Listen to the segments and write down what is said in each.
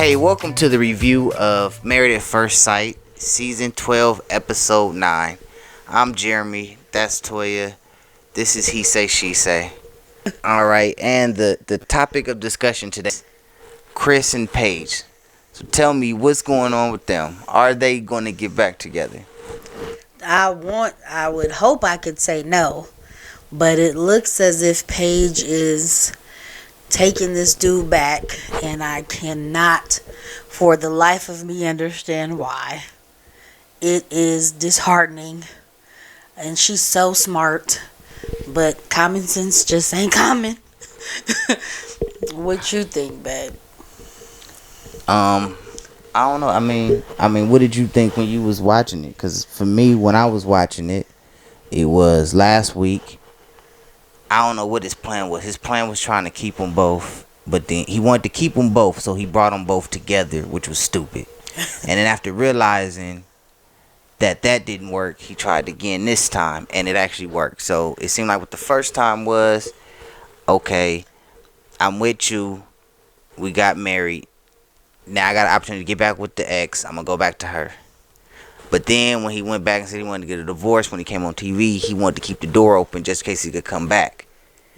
Hey, welcome to the review of Married at First Sight, Season 12, Episode 9. I'm Jeremy, that's Toya, this is He Say, She Say. Alright, and the topic of discussion today, Chris and Paige. So tell me, what's going on with them? Are they going to get back together? I would hope I could say no, but it looks as if Paige is taking this dude back, and I cannot for the life of me understand why. It is disheartening, and she's so smart, but common sense just ain't common. What you think, babe? I don't know. I mean, what did you think when you was watching it? Because for me, when I was watching it, it was last week. I don't know what his plan was. His plan was trying to keep them both, but then he wanted to keep them both, so he brought them both together, which was stupid. And then after realizing that didn't work, he tried again this time, and it actually worked. So it seemed like what the first time was, okay, I'm with you, we got married, now I got an opportunity to get back with the ex, I'm going to go back to her. But then when he went back and said he wanted to get a divorce when he came on TV, he wanted to keep the door open just in case he could come back.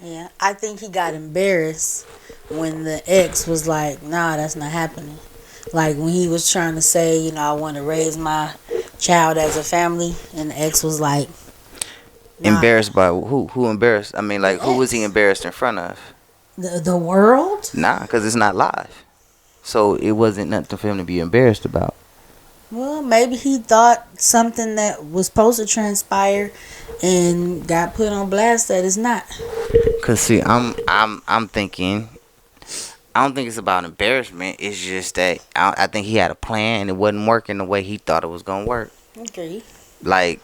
Yeah, I think he got embarrassed when the ex was like, nah, that's not happening. Like when he was trying to say, I want to raise my child as a family, and the ex was like, nah. Embarrassed by who? Who embarrassed? I mean, like, who was he embarrassed in front of? The world? Nah, because it's not live. So it wasn't nothing for him to be embarrassed about. Well, maybe he thought something that was supposed to transpire and got put on blast that is not. Cause see, I'm thinking, I don't think it's about embarrassment. It's just that I think he had a plan and it wasn't working the way he thought it was gonna work. Okay. Like,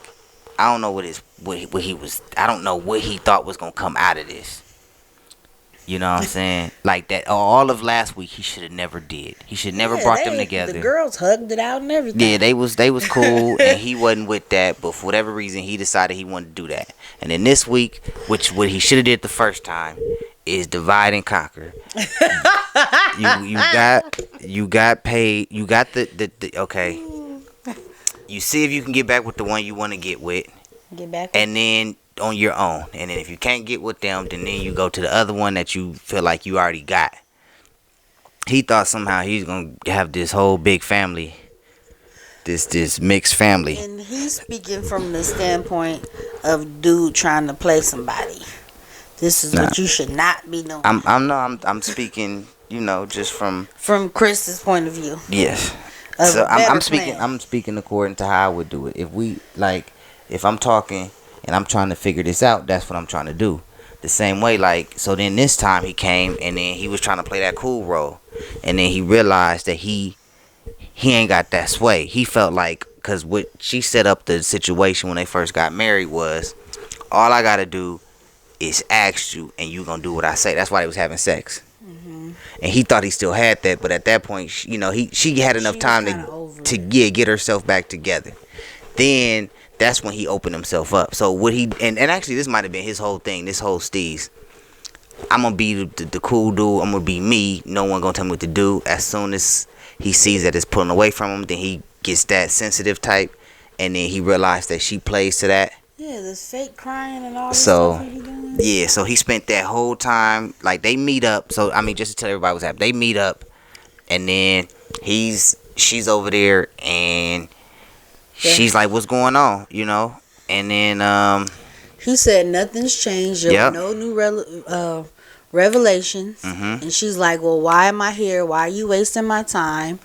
I don't know what he was. I don't know what he thought was gonna come out of this. You know what I'm saying? Like that. All of last week, he should have never did. He should never brought them together. The girls hugged it out and everything. Yeah, they was cool, and he wasn't with that. But for whatever reason, he decided he wanted to do that. And then this week, which what he should have did the first time, is divide and conquer. you got paid. You got the okay. You see if you can get back with the one you want to get with. Get back. And then on your own. And then if you can't get with them, then you go to the other one that you feel like you already got. He thought somehow he's gonna have this whole big family, this mixed family. And he's speaking from the standpoint of dude trying to play somebody. This is what you should not be doing. I'm speaking, just from Chris's point of view. Yes. So I'm speaking according to how I would do it. If I'm talking and I'm trying to figure this out, that's what I'm trying to do. The same way, so then this time he came and then he was trying to play that cool role. And then he realized that he ain't got that sway. He felt like, because what she set up the situation when they first got married was, all I got to do is ask you and you going to do what I say. That's why they was having sex. Mm-hmm. And he thought he still had that. But at that point, she had enough time to get herself back together. Then that's when he opened himself up. So what he and actually this might have been his whole thing, this whole steez. I'm gonna be the cool dude. I'm gonna be me. No one gonna tell me what to do. As soon as he sees that it's pulling away from him, then he gets that sensitive type, and then he realized that she plays to that. Yeah, this fake crying and all this stuff he doing. Yeah, so he spent that whole time they meet up. So I mean, just to tell everybody what's happening, they meet up, and then she's over there and. Yeah. She's like, what's going on, And then he said nothing's changed. There were no new revelations. Mm-hmm. And she's like, well, why am I here? Why are you wasting my time?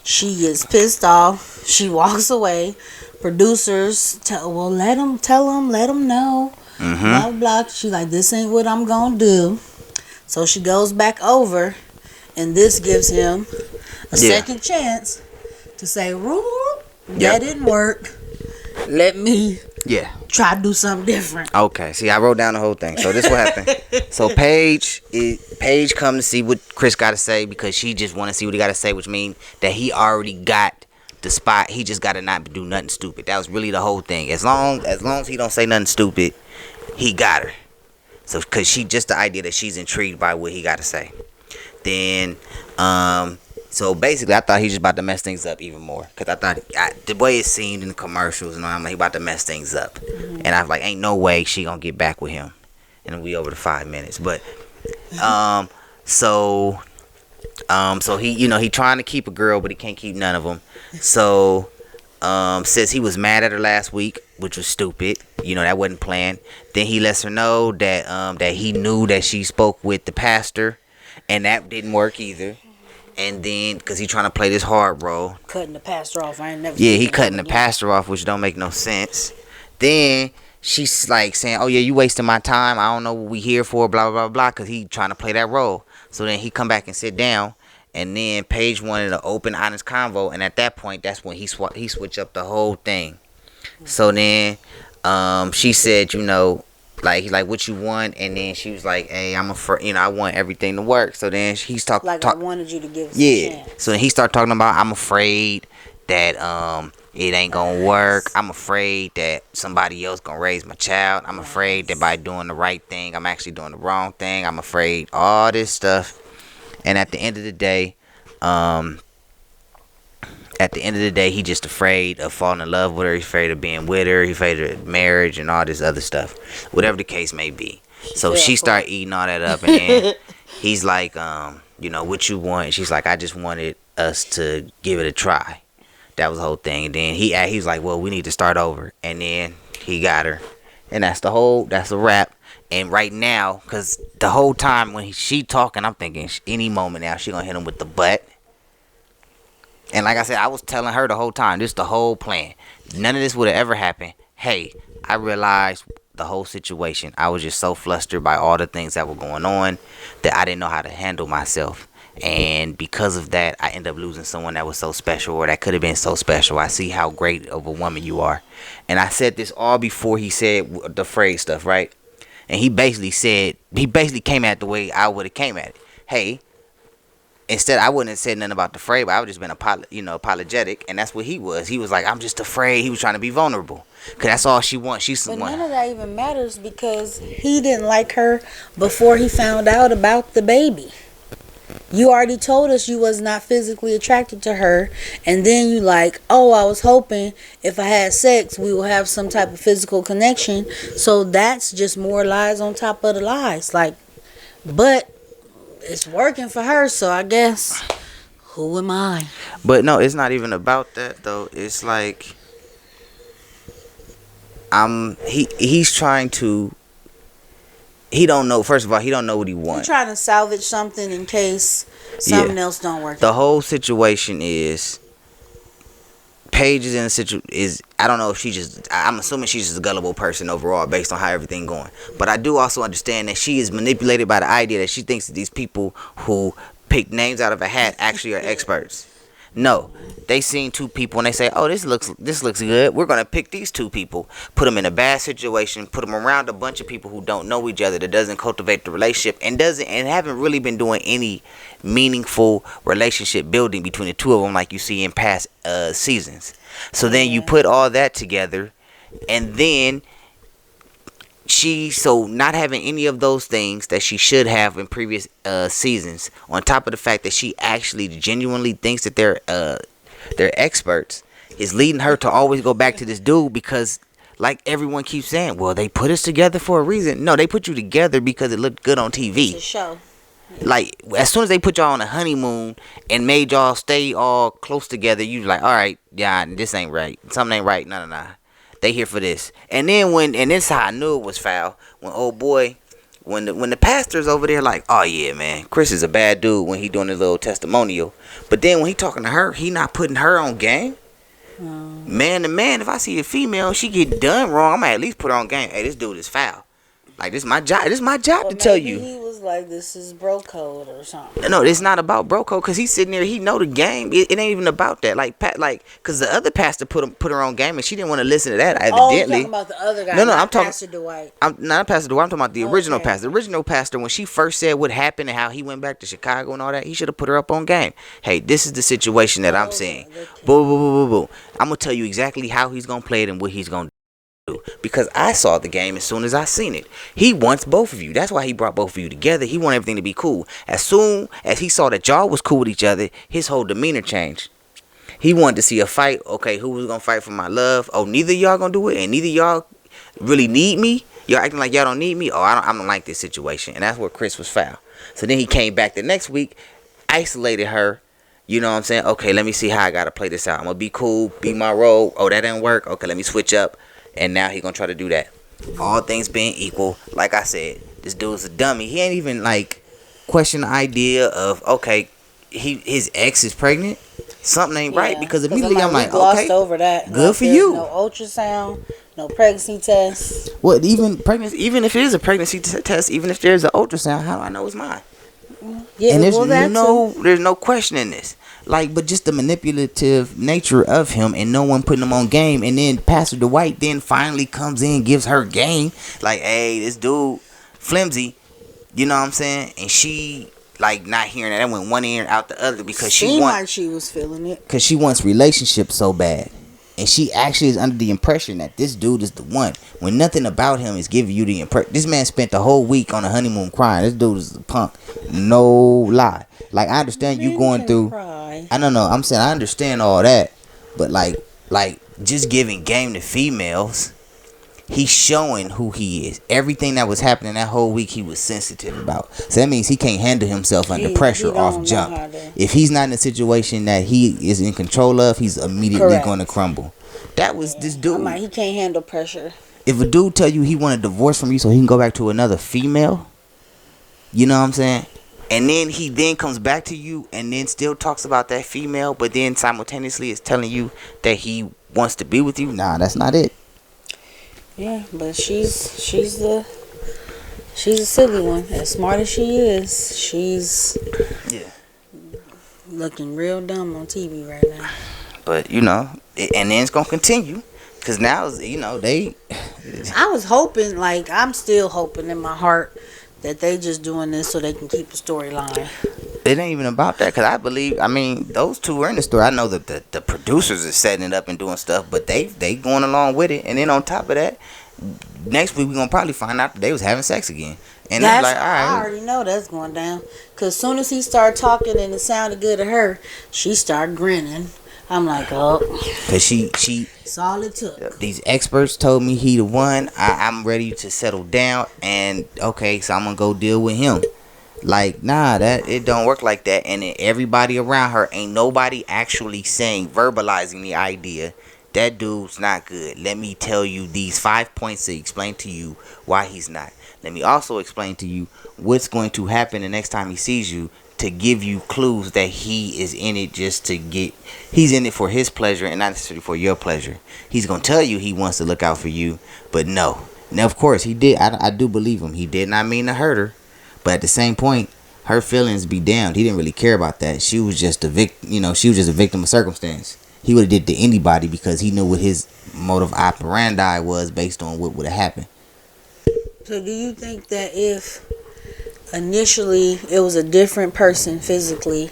She gets pissed off. She walks away. Producers let him know. Mm-hmm. Blah, blah. She's like, this ain't what I'm going to do. So she goes back over. And this gives him a second chance to say, that didn't work. Let me try to do something different. Okay. See, I wrote down the whole thing. So this what happened. So Paige come to see what Chris got to say because she just want to see what he got to say, which means that he already got the spot. He just got to not do nothing stupid. That was really the whole thing. As long as he don't say nothing stupid, he got her. So because she just the idea that she's intrigued by what he got to say. Then So basically, I thought he was just about to mess things up even more. Because I thought the way it seemed in the commercials, and I'm like, he about to mess things up. And I was like, ain't no way she gonna get back with him. And we over the 5 minutes. But so he, he trying to keep a girl, but he can't keep none of them. So says he was mad at her last week, which was stupid. That wasn't planned. Then he lets her know that that he knew that she spoke with the pastor, and that didn't work either. And then, because he trying to play this hard role. Cutting the pastor off. I ain't never Yeah, he cutting the pastor off, which don't make no sense. Then she's like saying, oh yeah, you wasting my time. I don't know what we here for, blah, blah, blah, blah, because he trying to play that role. So then he come back and sit down. And then Paige wanted an open, honest convo. And at that point, that's when he switched up the whole thing. So then she said, like what you want, and then she was like, hey, I want everything to work. So then he's talking like I wanted you to give us a chance. So then he started talking about, I'm afraid that it ain't gonna work. I'm afraid that somebody else gonna raise my child. I'm afraid that by doing the right thing, I'm actually doing the wrong thing. I'm afraid all this stuff. And at the end of the day, he just afraid of falling in love with her. He's afraid of being with her. He's afraid of marriage and all this other stuff, whatever the case may be. So she started eating all that up, and then he's like, what you want? And she's like, I just wanted us to give it a try. That was the whole thing. And then he was like, well, we need to start over. And then he got her, and that's a wrap. And right now, because the whole time when she talking, I'm thinking any moment now she gonna hit him with the butt. And like I said, I was telling her the whole time, this is the whole plan. None of this would have ever happened. Hey, I realized the whole situation. I was just so flustered by all the things that were going on that I didn't know how to handle myself. And because of that, I ended up losing someone that was so special, or that could have been so special. I see how great of a woman you are. And I said this all before he said the phrase stuff, right? And he basically came at it the way I would have came at it. Hey, instead, I wouldn't have said nothing about the afraid, but I would have just been apologetic. And that's what he was. He was like, I'm just afraid. He was trying to be vulnerable. Because that's all she wants. But none of that even matters, because he didn't like her before he found out about the baby. You already told us you was not physically attracted to her, and then you like, oh, I was hoping if I had sex we will have some type of physical connection. So that's just more lies on top of the lies. Like, but it's working for her, so I guess who am I? But no, it's not even about that though. It's like he's trying to. He don't know. First of all, he don't know what he wants. He's trying to salvage something in case something else don't work. The whole situation is Paige is in a situation. I don't know if I'm assuming she's just a gullible person overall based on how everything going. But I do also understand that she is manipulated by the idea that she thinks that these people who pick names out of a hat actually are experts. No, they seen two people and they say, oh, this looks good. We're going to pick these two people, put them in a bad situation, put them around a bunch of people who don't know each other, that doesn't cultivate the relationship, and haven't really been doing any meaningful relationship building between the two of them like you see in past seasons. So then you put all that together, and then so not having any of those things that she should have in previous seasons, on top of the fact that she actually genuinely thinks that they're experts, is leading her to always go back to this dude because, like everyone keeps saying, well, they put us together for a reason. No, they put you together because it looked good on TV. It's a show. Like, as soon as they put y'all on a honeymoon and made y'all stay all close together, you like, all right, yeah, this ain't right. Something ain't right. No. They here for this. And then and this is how I knew it was foul. When old boy, when the pastor's over there like, oh yeah, man, Chris is a bad dude when he doing his little testimonial. But then when he talking to her, he not putting her on game. Man to man, if I see a female, she get done wrong, I'm gonna at least put her on game. Hey, this dude is foul. Like, this is my job. This is my job to tell you. He was like, this is bro code or something. No, it's not about bro code, because he's sitting there. He know the game. It ain't even about that. Like, because the other pastor put her on game, and she didn't want to listen to that. Evidently. Oh, you're talking about the other guy. No, I'm talking Pastor Dwight. I'm not Pastor Dwight. I'm talking about the original pastor. The original pastor, when she first said what happened and how he went back to Chicago and all that, he should have put her up on game. Hey, this is the situation that I'm seeing. Boo. I'm gonna tell you exactly how he's gonna play it and what he's gonna do. Because because I saw the game as soon as I seen it. He wants both of you. That's why he brought both of you together. He wanted everything to be cool. As soon as he saw that y'all was cool with each other, his whole demeanor changed. He wanted to see a fight. Okay, who was gonna fight for my love? Oh, neither of y'all gonna do it, and neither of y'all really need me. Y'all acting like y'all don't need me. Oh, I don't like this situation, and that's where Chris was foul. So then he came back the next week, isolated her. You know what I'm saying? Okay, let me see how I gotta play this out. I'm gonna be cool, be my role. Oh, that didn't work. Okay, let me switch up, and now he gonna try to do that. All things being equal, like I said, this dude's a dummy. He ain't even like question the idea of okay, his ex is pregnant. Something ain't right because immediately I'm like, glossed okay, over that. Good for you. No ultrasound, no pregnancy test. What even pregnancy? Even if it is a pregnancy test, even if there's an ultrasound, how do I know it's mine? Yeah, and well, there's no question in this. Like, but just the manipulative nature of him and no one putting him on game, and then Pastor Dwight then finally comes in, gives her game. Like, hey, this dude flimsy, you know what I'm saying? And she like not hearing that. That went one ear out the other because she like she was feeling it. Because she wants relationships so bad. And she actually is under the impression that this dude is the one. When nothing about him is giving you the impression. This man spent the whole week on a honeymoon crying. This dude is a punk. No lie. Like, I understand you going through. Cry. I don't know. I'm saying I understand all that. But like just giving game to females. He's showing who he is. Everything that was happening that whole week, he was sensitive about. So that means he can't handle himself under pressure off jump. If he's not in a situation that he is in control of, he's immediately going to crumble. That was this dude. He can't handle pressure. If a dude tell you he want a divorce from you so he can go back to another female, you know what I'm saying? And then he then comes back to you and then still talks about that female, but then simultaneously is telling you that he wants to be with you. Nah, that's not it. Yeah, but she's a silly one. As smart as she is, she's looking real dumb on TV right now. But and then it's gonna continue, cause now they. I was hoping, like I'm still hoping in my heart, that they just doing this so they can keep the storyline. It ain't even about that, cause I mean those two are in the story. I know that the producers are setting it up and doing stuff, but they going along with it. And then on top of that, next week we gonna probably find out that they was having sex again. And that's like, all right, I already know that's going down. Cause soon as he started talking and it sounded good to her, she started grinning. I'm like, oh, cause she. That's all it took. These experts told me he the one. I'm ready to settle down, and okay, so I'm gonna go deal with him. Like, nah, that it don't work like that. And then everybody around her, ain't nobody actually verbalizing the idea that dude's not good. Let me tell you these 5 points to explain to you why he's not. Let me also explain to you what's going to happen the next time he sees you, to give you clues that he is in it he's in it for his pleasure and not necessarily for your pleasure. He's gonna tell you he wants to look out for you, but no. Now, of course, he did. I do believe him. He did not mean to hurt her. But at the same point, her feelings be damned. He didn't really care about that. She was just a victim. She was just a victim of circumstance. He would have did to anybody because he knew what his modus operandi was based on what would have happened. So do you think that if initially it was a different person physically,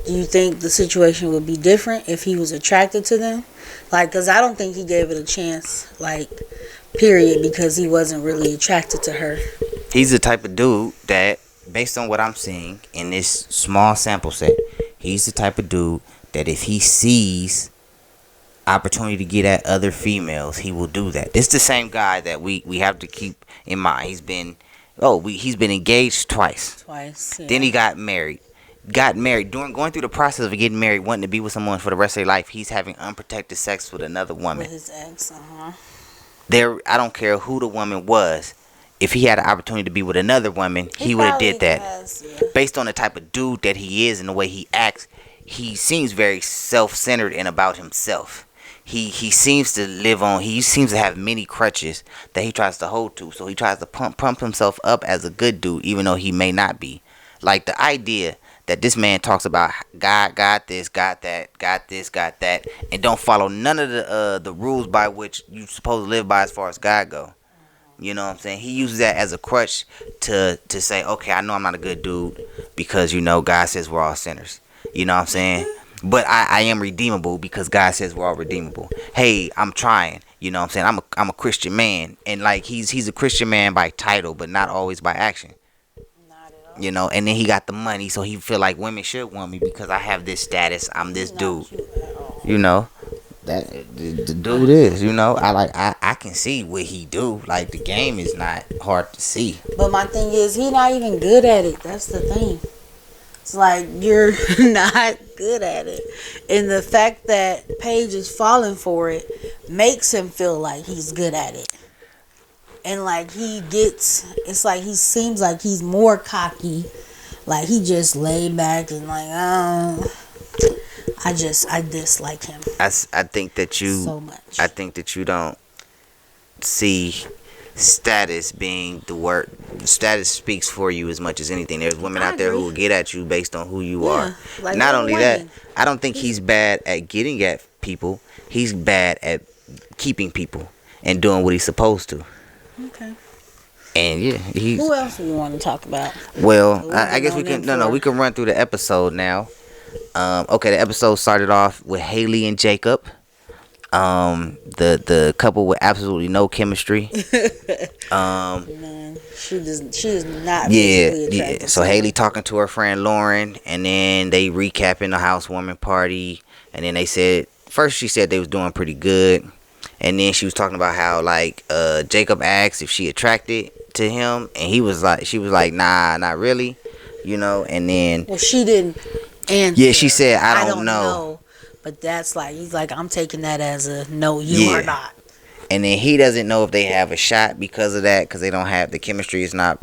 do you think the situation would be different if he was attracted to them? Like, because I don't think he gave it a chance, like, period, because he wasn't really attracted to her. He's the type of dude that, based on what I'm seeing in this small sample set, he's the type of dude that if he sees opportunity to get at other females, he will do that. This is the same guy that we have to keep in mind. He's been engaged twice. Yeah. Then he got married. During going through the process of getting married, wanting to be with someone for the rest of their life, he's having unprotected sex with another woman. With his ex, I don't care who the woman was. If he had an opportunity to be with another woman, he would have did that. Based on the type of dude that he is and the way he acts, he seems very self-centered and about himself. He seems to he seems to have many crutches that he tries to hold to. So he tries to pump himself up as a good dude, even though he may not be. Like the idea that this man talks about God got this, got that, got this, got that, and don't follow none of the rules by which you supposed to live by as far as God go. You know what I'm saying? He uses that as a crutch to say, okay, I know I'm not a good dude because, God says we're all sinners. You know what I'm saying? But I am redeemable because God says we're all redeemable. Hey, I'm trying. You know what I'm saying? I'm a Christian man, and like he's a Christian man by title, but not always by action. Not at all. You know, and then he got the money, so he feel like women should want me because I have this status. I'm this dude. Not you at all. You know, that the dude is. You know, I can see what he do. Like the game is not hard to see. But my thing is, he not even good at it. That's the thing. It's like you're not good at it, and the fact that Paige is falling for it makes him feel like he's good at it. And like it's like he seems like he's more cocky. Like he just laid back and like, I dislike him. I think that you so much. I think that you don't see status being the word. Status speaks for you as much as anything. There's women out there who will get at you based on who you are. Like not only that, I don't think he's bad at getting at people. He's bad at keeping people and doing what he's supposed to. Okay. And yeah, who else do you want to talk about? Well, I guess we can. No, we can run through the episode now. Okay, the episode started off with Haley and Jacob. The couple with absolutely no chemistry. Man, she is not. Yeah. So Haley talking to her friend Lauren, and then they recapping the housewarming party, and then they said first she said they was doing pretty good, and then she was talking about how like Jacob asked if she attracted to him, and she was like nah, not really, you know, and then she didn't answer. Yeah, she said I don't know. But that's like, he's like, I'm taking that as a no, you are not. And then he doesn't know if they have a shot because of that, because they don't have the chemistry. Is not,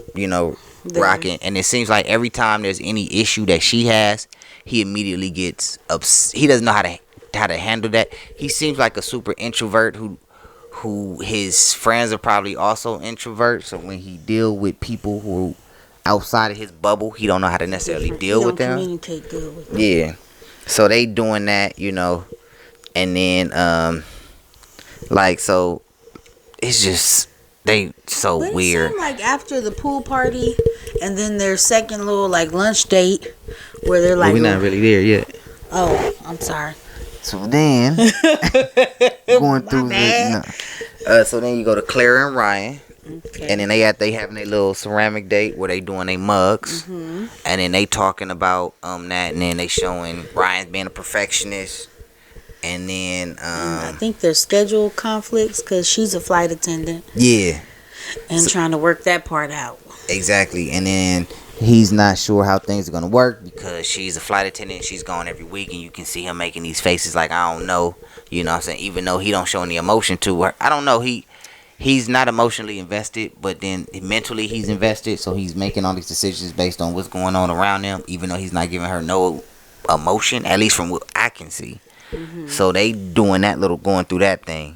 rocking. And it seems like every time there's any issue that she has, he immediately gets upset. He doesn't know how to handle that. He seems like a super introvert who his friends are probably also introverts. So when he deal with people who outside of his bubble, he don't know how to necessarily deal with them. Communicate good with them. Yeah. So they doing that, and then so it's just they so but weird. It seemed like after the pool party, and then their second little like lunch date, where they're like, we're not really there yet. Oh, I'm sorry. So then going through so then you go to Claire and Ryan. Okay. And then they having a little ceramic date where they doing their mugs, and then they talking about that, and then they showing Ryan's being a perfectionist, and then I think there's schedule conflicts because she's a flight attendant. Yeah, and trying to work that part out. Exactly, and then he's not sure how things are gonna work because she's a flight attendant. She's gone every week, and you can see him making these faces like I don't know, you know what I'm saying? Even though he don't show any emotion to her, I don't know. He's not emotionally invested, but then mentally he's invested, so he's making all these decisions based on what's going on around him, even though he's not giving her no emotion, at least from what I can see. So they doing that going through that thing.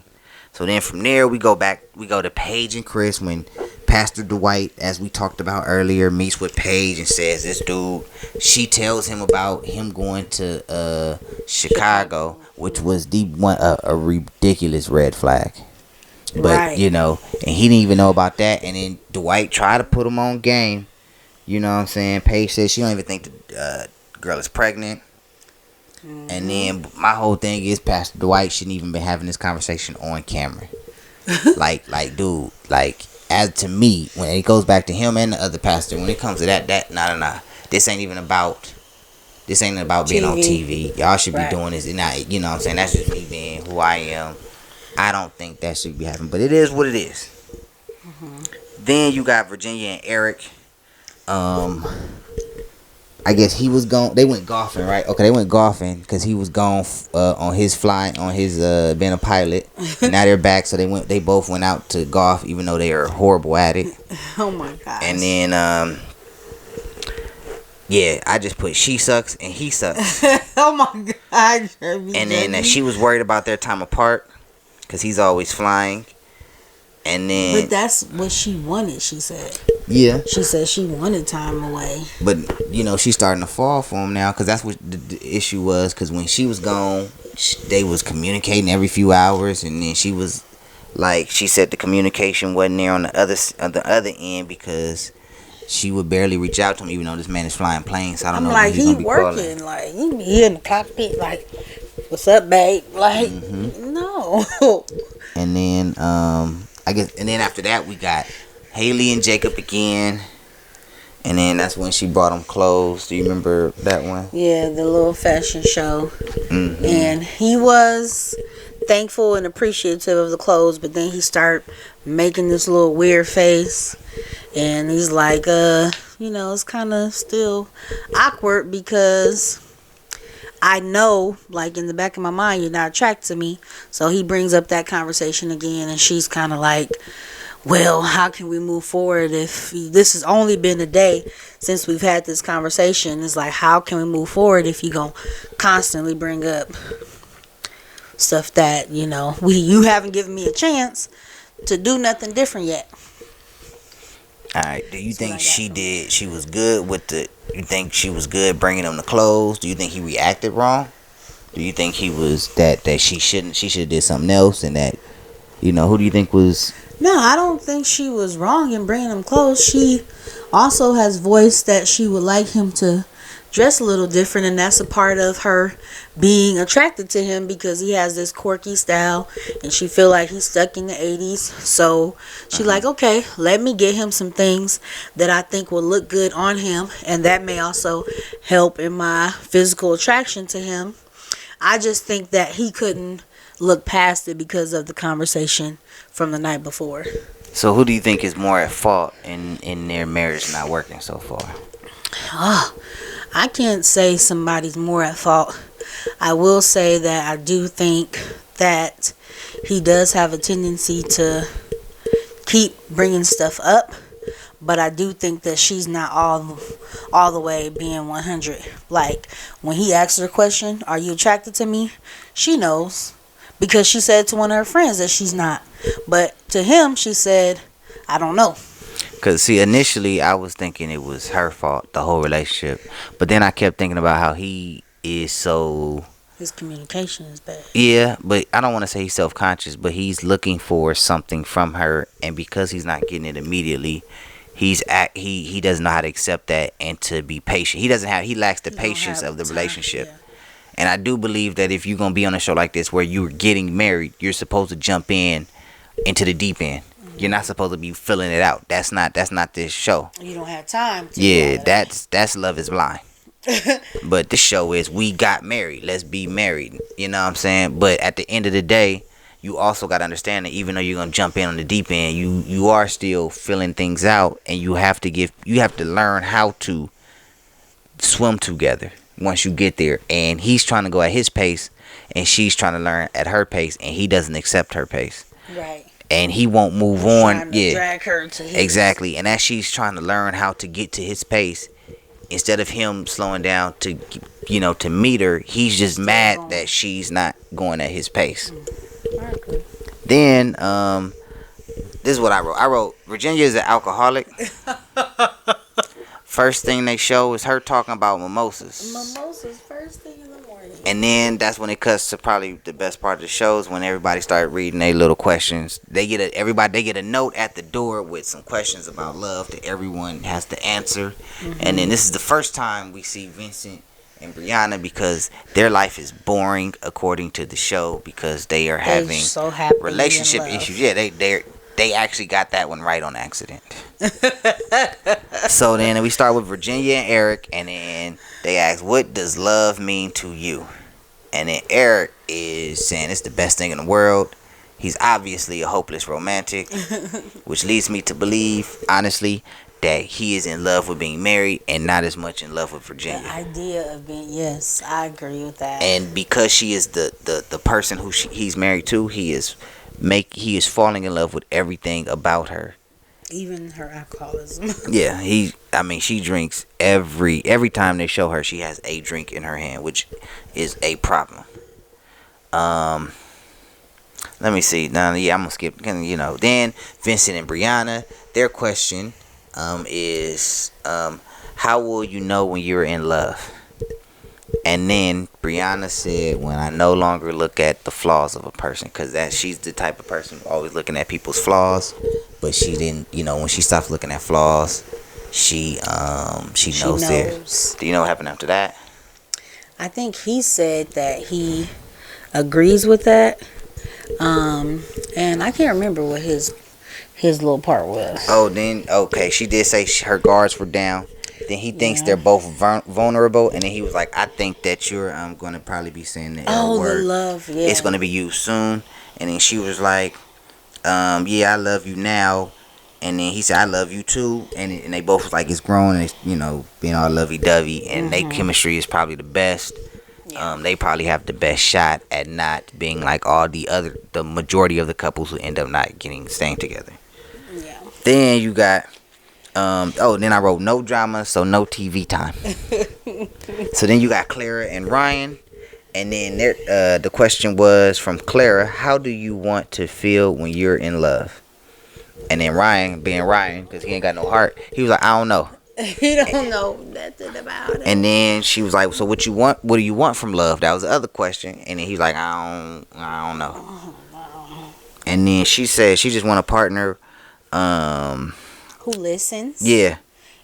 So then from there we go to Paige and Chris when Pastor Dwight, as we talked about earlier, meets with Paige and says this dude, she tells him about him going to Chicago, which was a ridiculous red flag. But, and he didn't even know about that. And then Dwight tried to put him on game. You know what I'm saying? Paige says she don't even think the girl is pregnant. And then my whole thing is Pastor Dwight shouldn't even been having this conversation on camera. like, dude, as to me, when it goes back to him and the other pastor, when it comes to that, nah. This ain't about being on TV. Y'all should be doing this. And you know what I'm saying? That's just me being who I am. I don't think that should be happening, but it is what it is. Then you got Virginia and Eric. I guess he was gone. They went golfing, right? Okay, they went golfing because he was gone on his being a pilot. And now they're back, so they both went out to golf, even though they are horrible at it. Oh my god! And then I just put she sucks and he sucks. Oh my god! And then she was worried about their time apart. Because he's always flying. And then... But that's what she wanted, she said. Yeah. She said she wanted time away. But, she's starting to fall for him now. Because that's what the issue was. Because when she was gone, they was communicating every few hours. And then she was... Like, she said the communication wasn't there on the other end. Because she would barely reach out to him. Even though this man is flying planes. So I don't know like, if he's going to be working. calling. Like, he be in the cockpit like... What's up, babe? Like, no. And then I guess, and then after that we got Haley and Jacob again. And then that's when she brought him clothes. Do you remember that one? Yeah, the little fashion show. Mm-hmm. And he was thankful and appreciative of the clothes, but then he started making this little weird face. And he's like, it's kind of still awkward because I know, like, in the back of my mind, you're not attracted to me. So he brings up that conversation again, and she's kind of like, well, how can we move forward if this has only been a day since we've had this conversation? It's like, how can we move forward if you're going to constantly bring up stuff that, you haven't given me a chance to do nothing different yet. Alright, do you think she was good with you think she was good bringing him the clothes? Do you think he reacted wrong? Do you think he was that she should have did something else, and that, who do you think was... No, I don't think she was wrong in bringing him clothes. She also has voiced that she would like him to dress a little different, and that's a part of her being attracted to him because he has this quirky style, and she feel like he's stuck in the 80s. So she like, okay, let me get him some things that I think will look good on him, and that may also help in my physical attraction to him. I just think that he couldn't look past it because of the conversation from the night before. So who do you think is more at fault in their marriage not working so far? I can't say somebody's more at fault. I will say that I do think that he does have a tendency to keep bringing stuff up, but I do think that she's not all the way being 100. Like, when he asked her a question, are you attracted to me? She knows, because she said to one of her friends that she's not. But to him, she said, I don't know. Because, see, initially I was thinking it was her fault, the whole relationship. But then I kept thinking about how he is so... His communication is bad. Yeah, but I don't want to say he's self-conscious, but he's looking for something from her. And because he's not getting it immediately, he doesn't know how to accept that and to be patient. He lacks the patience of the relationship. Yeah. And I do believe that if you're going to be on a show like this where you're getting married, you're supposed to jump into the deep end. You're not supposed to be filling it out. That's not this show. You don't have time to. Yeah, that's Love is Blind. But this show is we got married. Let's be married. You know what I'm saying? But at the end of the day, you also got to understand that even though you're going to jump in on the deep end, you are still filling things out, and you have to learn how to swim together once you get there. And he's trying to go at his pace, and she's trying to learn at her pace, and he doesn't accept her pace. Right. And he won't move on. Yeah, drag her to his. Exactly. And as she's trying to learn how to get to his pace, instead of him slowing down to meet her, he's just mad that she's not going at his pace. Right. Then this is what I wrote. I wrote, Virginia is an alcoholic. First thing they show is her talking about mimosas. Mimosas first thing in the morning. And then that's when it cuts to probably the best part of the show is when everybody started reading their little questions. They get a note at the door with some questions about love that everyone has to answer. Mm-hmm. And then this is the first time we see Vincent and Brianna, because their life is boring according to the show, because they are having relationship issues. Yeah, they actually got that one right on accident. So then we start with Virginia and Eric, and then they ask, what does love mean to you? And then Eric is saying it's the best thing in the world. He's obviously a hopeless romantic, which leads me to believe, honestly, that he is in love with being married and not as much in love with Virginia. The idea of being, yes, I agree with that. And because she is the person who he's married to, he is falling in love with everything about her. Even her alcoholism. Yeah, she drinks every time they show her, she has a drink in her hand, which is a problem. Let me see. Now, yeah, I'm gonna skip. Then Vincent and Brianna, their question is how will you know when you're in love? And then Brianna said, when I no longer look at the flaws of a person, because she's the type of person always looking at people's flaws, but she didn't, when she stopped looking at flaws, she knows theirs. Do you know what happened after that? I think he said that he agrees with that, And I can't remember what his little part was. Oh, then okay, she did say her guards were down. Then he thinks Yeah. they're both vulnerable, and then he was like, "I think that you're going to probably be saying the L Oh, the word. love, yeah. It's going to be you soon." And then she was like, "Yeah, I love you now." And then he said, "I love you too." And they both was like, "It's grown, and it's, being all lovey dovey, and their chemistry is probably the best." Yeah. They probably have the best shot at not being like all the majority of the couples who end up not staying together. Yeah. Then you got, then I wrote no drama, so no TV time. So then you got Clara and Ryan, and then the question was from Clara: how do you want to feel when you're in love? And then Ryan, being Ryan, because he ain't got no heart, he was like, I don't know. He don't know nothing about it. And then she was like, so what you want? What do you want from love? That was the other question. And then he was like, I don't know. And then she said she just want a partner. Who listens? Yeah.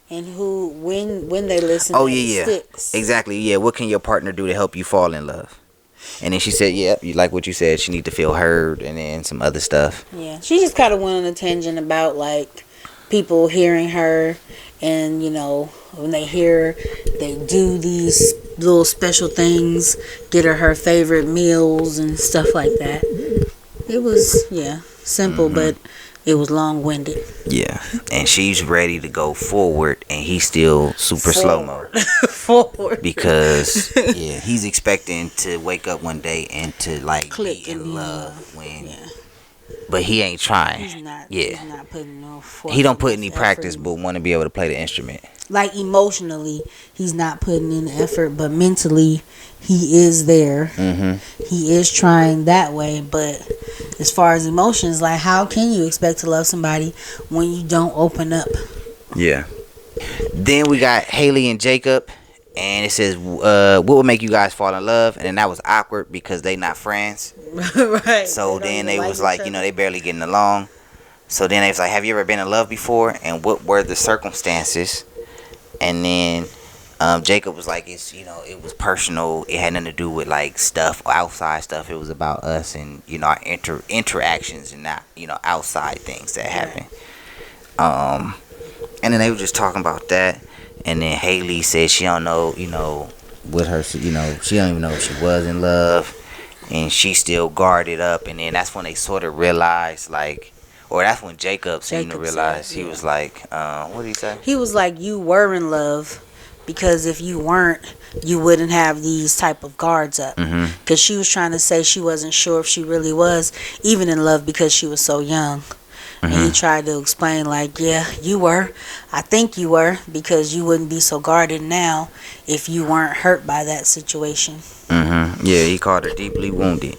And who, when they listen, oh yeah, sticks. Exactly. Yeah. What can your partner do to help you fall in love? And then she said, yeah, you like what you said. She need to feel heard, and then some other stuff. Yeah. She just kind of went on a tangent about like people hearing her, and when they hear, they do these little special things, get her favorite meals and stuff like that. It was simple, but it was long-winded. Yeah, and she's ready to go forward, and he's still super slow-mo. Forward. Because, he's expecting to wake up one day and to, like, click be in love. Yeah. But he ain't trying. He's not. Yeah. He's not putting no force. He don't put any practice, effort. but want to be able to play the instrument. Like, emotionally, he's not putting in effort, but mentally, he is there. Mm-hmm. He is trying that way, but as far as emotions, like, how can you expect to love somebody when you don't open up? Yeah. Then we got Haley and Jacob, and it says, what would make you guys fall in love? And then that was awkward because they not friends. Right. So then they was like, they barely getting along. So then they was like, have you ever been in love before? And what were the circumstances? And then Jacob was like, it was personal. It had nothing to do with like stuff, outside stuff. It was about us and, our interactions and not, outside things that happen. And then they were just talking about that. And then Haley said she don't know, with her, she don't even know if she was in love. And she still guarded up. And then that's when they sort of realized, like, or that's when Jacob seemed to realize. He was like, what did he say? He was like, you were in love, because if you weren't, you wouldn't have these type of guards up. Because she was trying to say she wasn't sure if she really was even in love because she was so young. And he tried to explain, like, yeah, you were. I think you were, because you wouldn't be so guarded now if you weren't hurt by that situation. Yeah, he called her deeply wounded.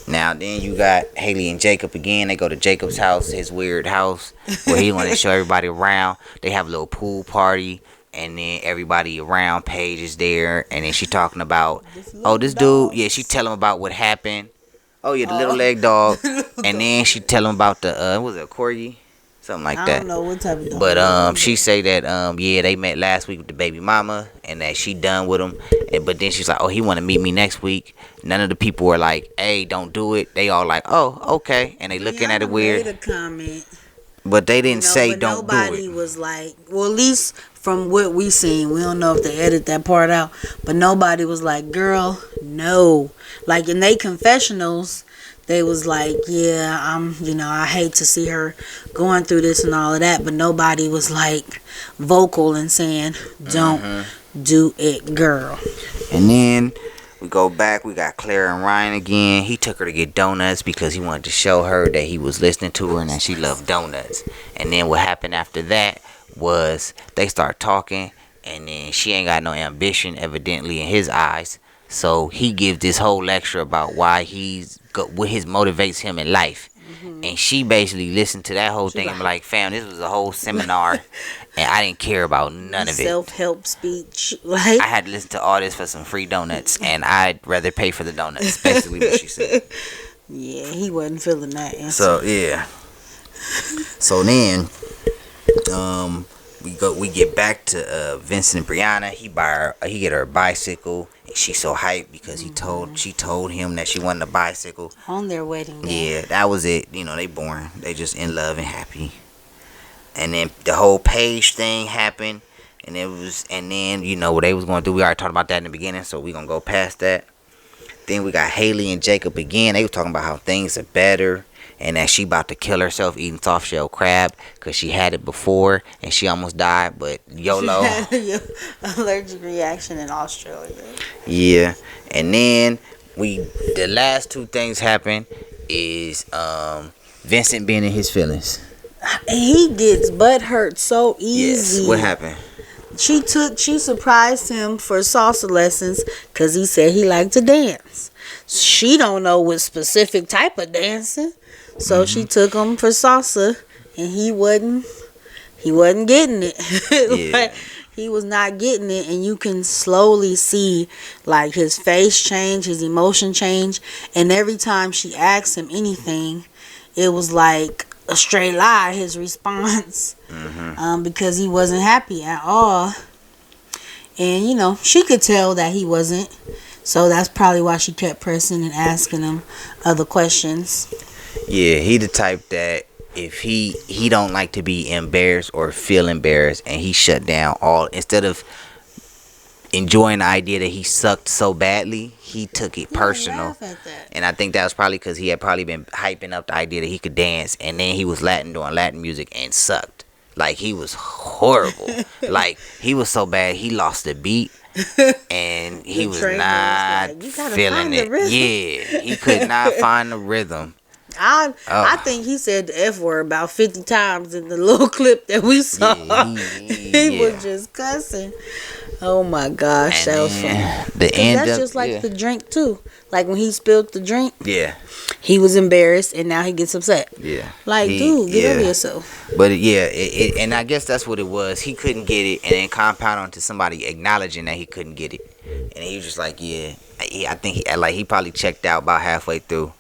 Now, then you got Haley and Jacob again. They go to Jacob's house, his weird house, where he wanted to show everybody around. They have a little pool party, and then everybody around, Paige is there, and then she talking about, this dude, she tell him about what happened. Oh, yeah, the little leg dog. And then she tell him about the, was it a corgi? Something like that. I don't know what type of dog. But she say that, they met last week with the baby mama, and that she done with him. But then she's like, he want to meet me next week. None of the people were like, hey, don't do it. They all like, oh, okay. And they looking at it weird. Made a comment. But they didn't say don't do it. Nobody was like, well, at least from what we seen, we don't know if they edit that part out, but nobody was like, girl, no. Like, in they confessionals, they was like, yeah, I hate to see her going through this and all of that, but nobody was like vocal and saying, don't do it, girl. And then we go back, we got Clara and Ryan again. He took her to get donuts because he wanted to show her that he was listening to her and that she loved donuts. And then what happened after that was they start talking, and then she ain't got no ambition evidently in his eyes. So he gives this whole lecture about why what motivates him in life. And she basically listened to that whole thing and be like, fam, this was a whole seminar and I didn't care about none of it. Self-help speech. Like, I had to listen to all this for some free donuts, and I'd rather pay for the donuts. Basically what she said. Yeah, he wasn't feeling that answer. So, yeah. So then, we get back to Vincent and Brianna. He get her a bicycle, and she's so hyped because she told him that she wanted a bicycle on their wedding day. Yeah, that was it. They born. They just in love and happy. And then the whole Paige thing happened, and then what they was gonna do. We already talked about that in the beginning, so we gonna go past that. Then we got Haley and Jacob again. They were talking about how things are better, and that she about to kill herself eating soft shell crab because she had it before and she almost died. But YOLO. She had an allergic reaction in Australia. Yeah, and then the last two things happen is Vincent being in his feelings. He gets butt hurt so easy. Yes. What happened? She surprised him for salsa lessons because he said he liked to dance. She don't know what specific type of dancing, so she took him for salsa, and he wasn't getting it. Yeah. Like, he was not getting it, and you can slowly see like his face change, his emotion change, and every time she asked him anything, it was like a straight lie, his response. Because he wasn't happy at all, and she could tell that he wasn't, so that's probably why she kept pressing and asking him other questions. Yeah, he the type that if he don't like to be embarrassed or feel embarrassed, and he shut down all instead of enjoying the idea that he sucked so badly, he took it personal. And I think that was probably because he had probably been hyping up the idea that he could dance, and then he was doing Latin music and sucked. Like, he was horrible. Like, he was so bad he lost the beat, and he was not feeling it. Yeah, he could not find the rhythm. I think he said the F word about 50 times in the little clip that we saw. He was just cussing. Oh my gosh, that was funny. That's just like the drink too. Like when he spilled the drink. Yeah. He was embarrassed, and now he gets upset. Yeah. Like, dude, get over yourself. But and I guess that's what it was. He couldn't get it, and then compound onto somebody acknowledging that he couldn't get it, and he was just like, I think he probably checked out about halfway through,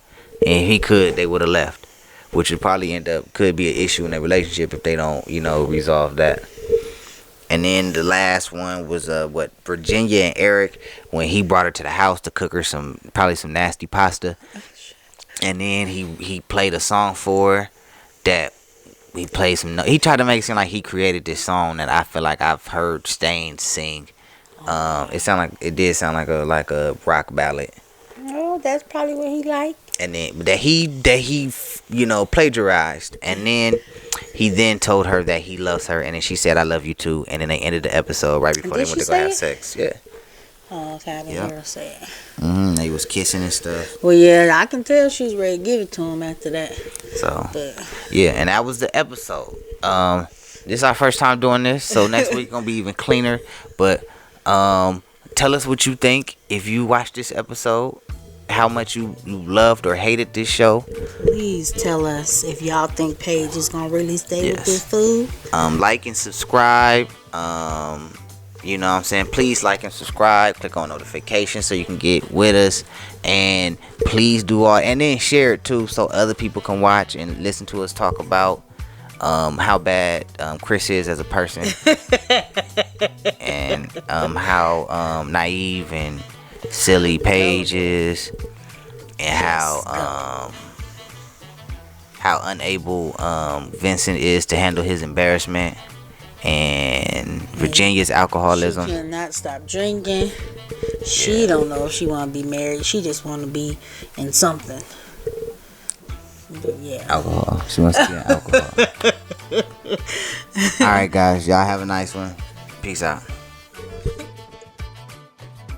and if he could, they would have left, which would probably could be an issue in their relationship if they don't, resolve that. And then the last one was Virginia and Eric, when he brought her to the house to cook her probably some nasty pasta. And then he played a song for her that he played he tried to make it seem like he created this song that I feel like I've heard Stain sing. It did sound like a rock ballad. Oh, that's probably what he liked. And then that he plagiarized, and then he then told her that he loves her, and then she said, "I love you too," and then they ended the episode right before they went to go have sex. Yeah. Oh, okay, I didn't hear her say it. They was kissing and stuff. Well, yeah, I can tell she's ready to give it to him after that. So, yeah, and that was the episode. This is our first time doing this, so next week gonna be even cleaner. But tell us what you think if you watched this episode. How much you loved or hated this show. Please tell us if y'all think Paige is gonna really stay with this food. Like and subscribe. You know what I'm saying? Please like and subscribe. Click on notifications so you can get with us. And please do and then share it too so other people can watch and listen to us talk about how bad Chris is as a person. And how naive and silly Paige is, and how unable Vincent is to handle his embarrassment, and Virginia's alcoholism. She cannot stop drinking. She don't know if she want to be married. She just want to be in something. But alcohol. She wants to be in alcohol. All right, guys, y'all have a nice one. Peace out.